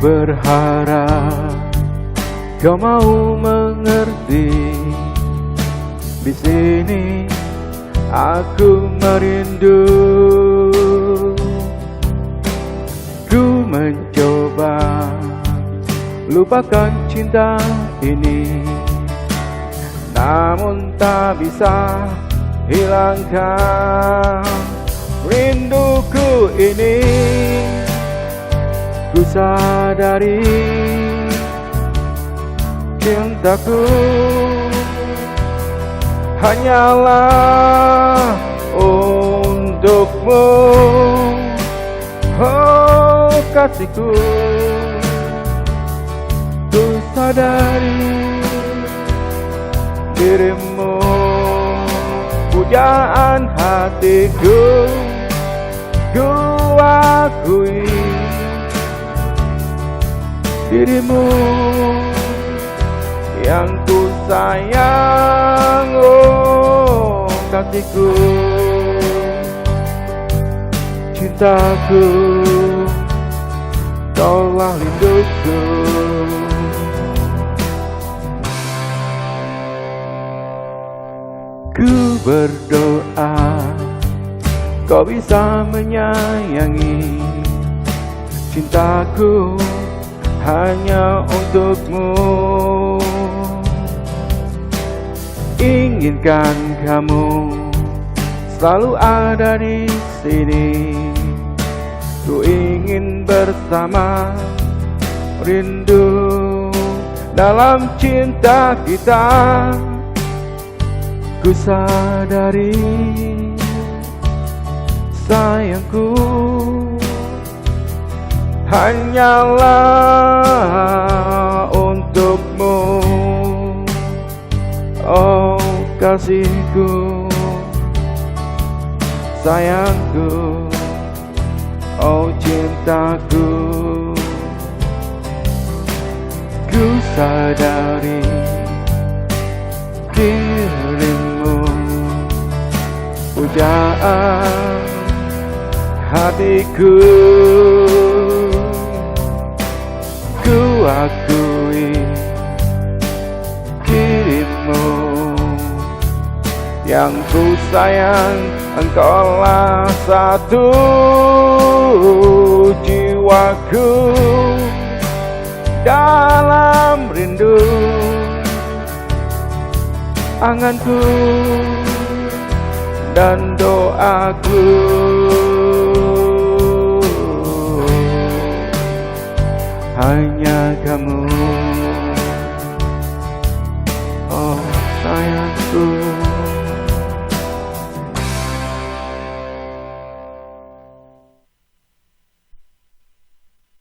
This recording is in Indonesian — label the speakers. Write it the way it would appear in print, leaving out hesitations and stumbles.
Speaker 1: berharap kau mau mengerti. Di sini aku merindu. Ku mencoba lupakan cinta ini, namun tak bisa hilangkan rinduku ini. Ku sadari cintaku hanyalah untukmu, oh kasihku. Ku sadari dirimu pujaan hatiku. Ku akui dirimu yang ku sayang, oh kasihku, cintaku, kaulah rinduku. Ku berdoa kau bisa menyayangi cintaku hanya untukmu. Inginkan kamu selalu ada di sini. Ku ingin bersama, rindu dalam cinta kita. Ku sadari sayangku hanyalah untukmu, oh kasihku, sayangku, oh cintaku. Ku sadari dirimu pujaan hatiku. Ku akui dirimu yang ku sayang, engkaulah satu jiwaku. Dalam rindu anganku dan doaku, hanya kamu.